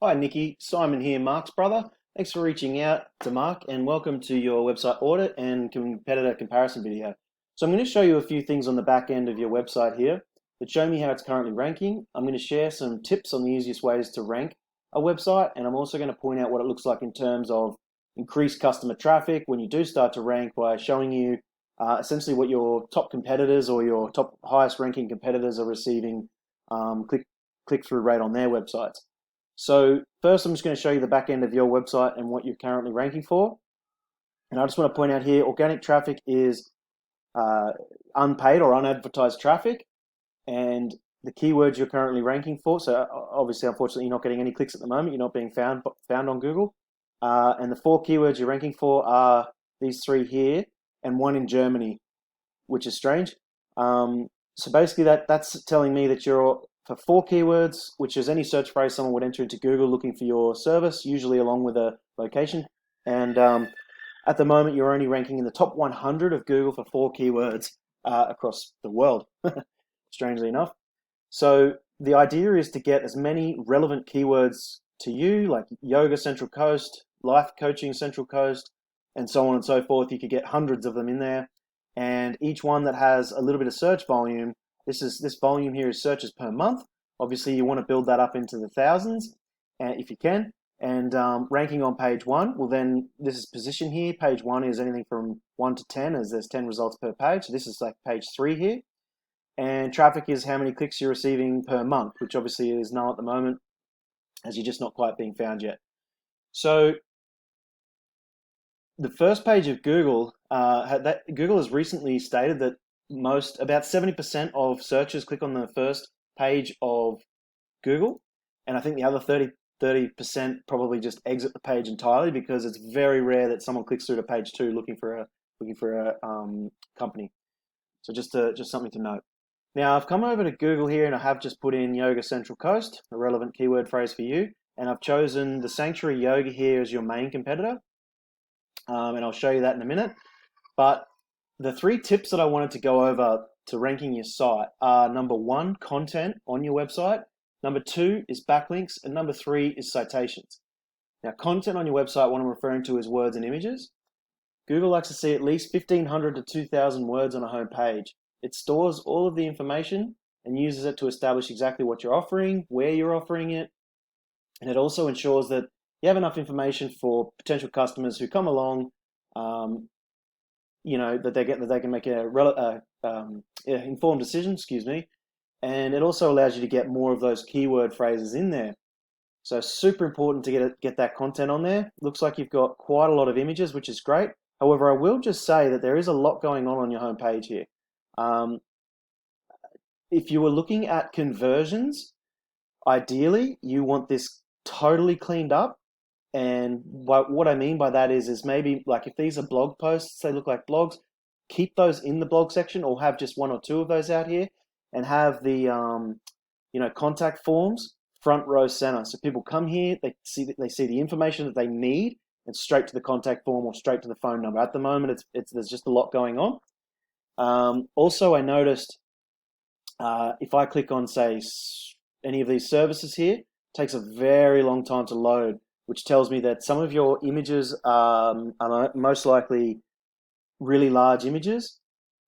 Hi, Nikki. Simon here, Mark's brother. Thanks for reaching out to Mark and welcome to your website audit and competitor comparison video. So I'm going to show you a few things on the back end of your website here that show me how it's currently ranking. I'm going to share some tips on the easiest ways to rank a website, and I'm also going to point out what it looks like in terms of increased customer traffic when you do start to rank by showing you essentially what your top competitors or your top highest ranking competitors are receiving click-through rate on their websites. So first, I'm just going to show you the back end of your website and what you're currently ranking for. And I just want to point out here, organic traffic is unpaid or unadvertised traffic, and the keywords you're currently ranking for. So obviously, unfortunately, you're not getting any clicks at the moment. You're not being found on Google. And the 4 keywords you're ranking for are these 3 here and 1 in Germany, which is strange. So basically, that's telling me that you're for 4 keywords, which is any search phrase someone would enter into Google looking for your service, usually along with a location. And at the moment, you're only ranking in the top 100 of Google for 4 keywords across the world, strangely enough. So the idea is to get as many relevant keywords to you, like yoga Central Coast, life coaching Central Coast, and so on and so forth. You could get hundreds of them in there. And each one that has a little bit of search volume, this volume here is searches per month. Obviously, you want to build that up into the thousands, if you can. And ranking on page 1, well then, this is position here. Page 1 is anything from 1 to 10, as there's 10 results per page. So this is like page 3 here. And traffic is how many clicks you're receiving per month, which obviously is null at the moment, as you're just not quite being found yet. So the first page of Google, Google has recently stated that about 70% of searchers click on the first page of Google, and I think the other 30% probably just exit the page entirely because it's very rare that someone clicks through to page 2 looking for a company. So just something to note. Now I've come over to Google here and I have just put in Yoga Central Coast, a relevant keyword phrase for you, and I've chosen the Sanctuary Yoga here as your main competitor. And I'll show you that in a minute. But the 3 tips that I wanted to go over to ranking your site are: number 1, content on your website; number 2 is backlinks; and number 3 is citations. Now, content on your website, what I'm referring to is words and images. Google likes to see at least 1,500 to 2,000 words on a home page. It stores all of the information and uses it to establish exactly what you're offering, where you're offering it, and it also ensures that you have enough information for potential customers who come along, that they can make a informed decision. And it also allows you to get more of those keyword phrases in there. So super important to get that content on there. Looks like you've got quite a lot of images, which is great. However, I will just say that there is a lot going on your homepage here. If you were looking at conversions, ideally you want this totally cleaned up. And what I mean by that is maybe like if these are blog posts, they look like blogs, keep those in the blog section or have just 1 or 2 of those out here, and have the contact forms front row center. So people come here, they see the information that they need, and straight to the contact form or straight to the phone number. At the moment, there's just a lot going on. Also, I noticed if I click on, say, any of these services here, it takes a very long time to load, which tells me that some of your images are most likely really large images,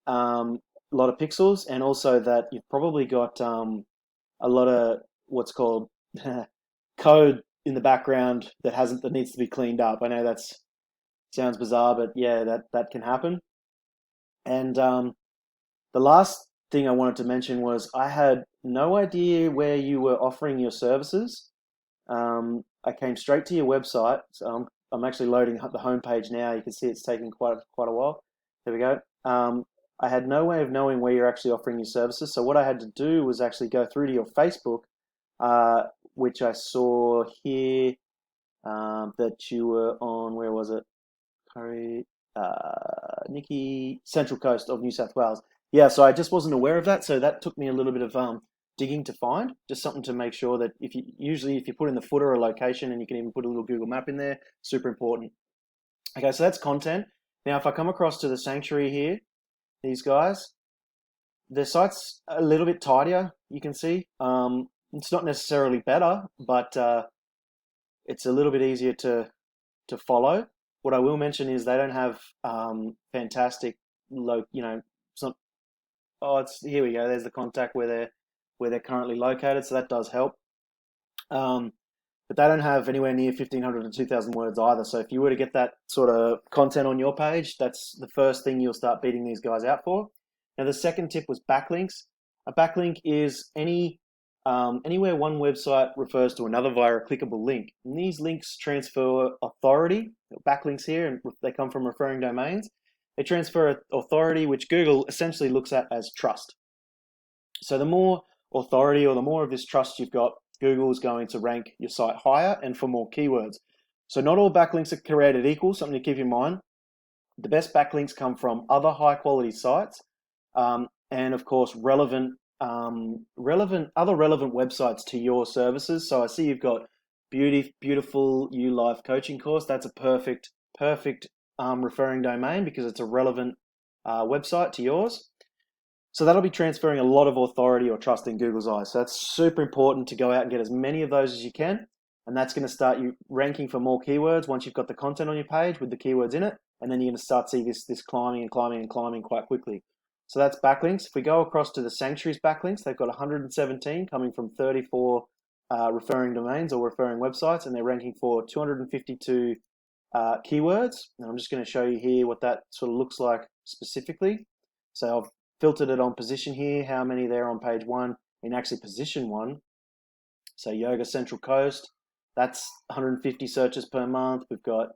a lot of pixels, and also that you've probably got a lot of what's called code in the background that needs to be cleaned up. I know that sounds bizarre, but yeah, that can happen. And the last thing I wanted to mention was I had no idea where you were offering your services. I came straight to your website, so I'm actually loading up the homepage now. You can see it's taking quite a while. There we go. I had no way of knowing where you're actually offering your services, so what I had to do was actually go through to your Facebook, which I saw here that you were on. Where was it? Nikki, Central Coast of New South Wales. Yeah, so I just wasn't aware of that, so that took me a little bit of digging to find, just something to make sure that if you put in the footer a location, and you can even put a little Google map in there, super important. Okay, so that's content. Now, if I come across to the Sanctuary here, these guys, their site's a little bit tidier, you can see. It's not necessarily better, but it's a little bit easier to follow. What I will mention is they don't have fantastic it's not. Oh, it's here we go. There's the contact where they're currently located, so that does help. But they don't have anywhere near 1,500 to 2,000 words either. So if you were to get that sort of content on your page, that's the first thing you'll start beating these guys out for. Now, the second tip was backlinks. A backlink is anywhere one website refers to another via a clickable link. And these links transfer authority. Backlinks here, and they come from referring domains. They transfer authority, which Google essentially looks at as trust. So the more authority or the more of this trust you've got, Google is going to rank your site higher and for more keywords. So not all backlinks are created equal, something to keep in mind. The best backlinks come from other high quality sites, and of course relevant websites to your services. So I see you've got Beautiful You Life coaching course. That's a perfect referring domain because it's a relevant website to yours. So that'll be transferring a lot of authority or trust in Google's eyes. So that's super important to go out and get as many of those as you can. And that's going to start you ranking for more keywords once you've got the content on your page with the keywords in it. And then you're going to start to see this climbing and climbing and climbing quite quickly. So that's backlinks. If we go across to the Sanctuary's backlinks, they've got 117 coming from 34 referring domains or referring websites, and they're ranking for 252 keywords. And I'm just going to show you here what that sort of looks like specifically. So I've filtered it on position here, how many there on page 1 in actually position 1. So Yoga Central Coast, that's 150 searches per month. We've got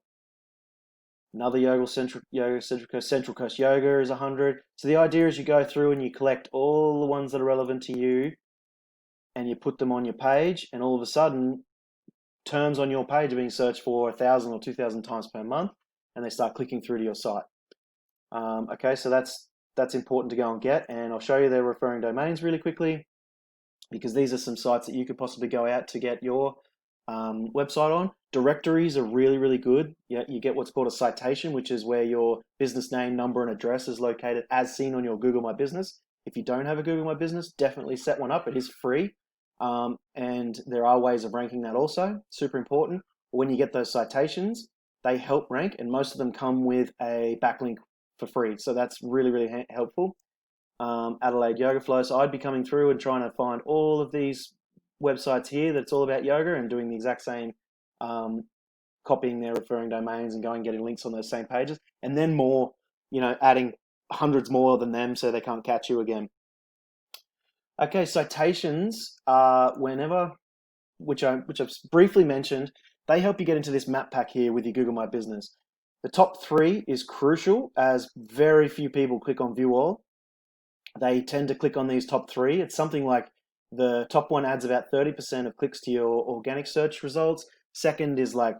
another Yoga Central Coast. Central Coast Yoga is 100. So the idea is you go through and you collect all the ones that are relevant to you and you put them on your page, and all of a sudden terms on your page are being searched for 1,000 or 2,000 times per month, and they start clicking through to your site. Okay, so that's important to go and get, and I'll show you their referring domains really quickly, because these are some sites that you could possibly go out to get your website on. Directories are really good. You get what's called a citation, which is where your business name, number, and address is located as seen on your Google My Business. If you don't have a Google My Business, definitely set one up. It is free, and there are ways of ranking that also. Super important. When you get those citations, they help rank, and most of them come with a backlink for free. So that's really helpful. Adelaide Yoga Flow. So I'd be coming through and trying to find all of these websites here that's all about yoga and doing the exact same, copying their referring domains and going and getting links on those same pages, and then more, adding hundreds more than them so they can't catch you again. Okay, citations are which I've briefly mentioned, they help you get into this map pack here with your Google My Business. The top 3 is crucial, as very few people click on view all. They tend to click on these top 3. It's something like the top one adds about 30% of clicks to your organic search results. Second is like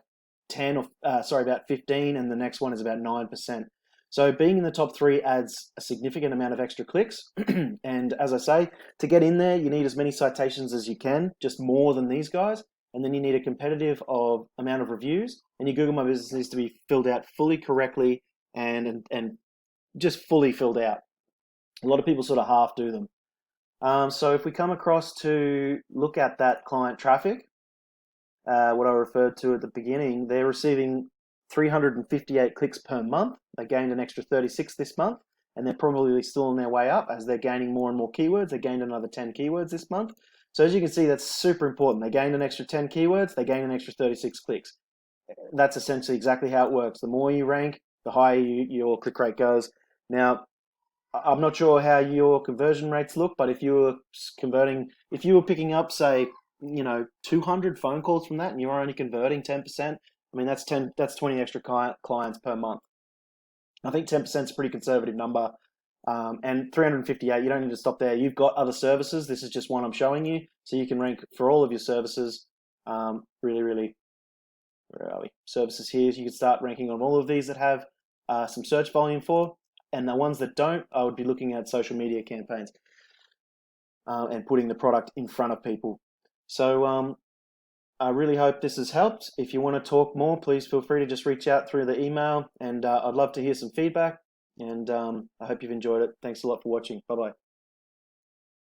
about 15, and the next one is about 9%. So being in the top 3 adds a significant amount of extra clicks. And as I say, to get in there, you need as many citations as you can, just more than these guys. And then you need a competitive amount of reviews, and your Google My Business needs to be filled out fully correctly and just fully filled out. A lot of people sort of half do them. So if we come across to look at that client traffic, what I referred to at the beginning, they're receiving 358 clicks per month. They gained an extra 36 this month, and they're probably still on their way up as they're gaining more and more keywords. They gained another 10 keywords this month. So as you can see, that's super important. They gained an extra 10 keywords, they gained an extra 36 clicks. That's essentially exactly how it works. The more you rank, the higher your click rate goes. Now, I'm not sure how your conversion rates look, but if you were picking up, say, 200 phone calls from that, and you're only converting 10%, I mean, that's 20 extra clients per month. I think 10% is a pretty conservative number. And 358, you don't need to stop there. You've got other services. This is just one I'm showing you. So you can rank for all of your services. Really, where are we? Services here. So you can start ranking on all of these that have some search volume for. And the ones that don't, I would be looking at social media campaigns and putting the product in front of people. So I really hope this has helped. If you want to talk more, please feel free to just reach out through the email, and I'd love to hear some feedback. And I hope you've enjoyed it. Thanks a lot for watching. Bye-bye.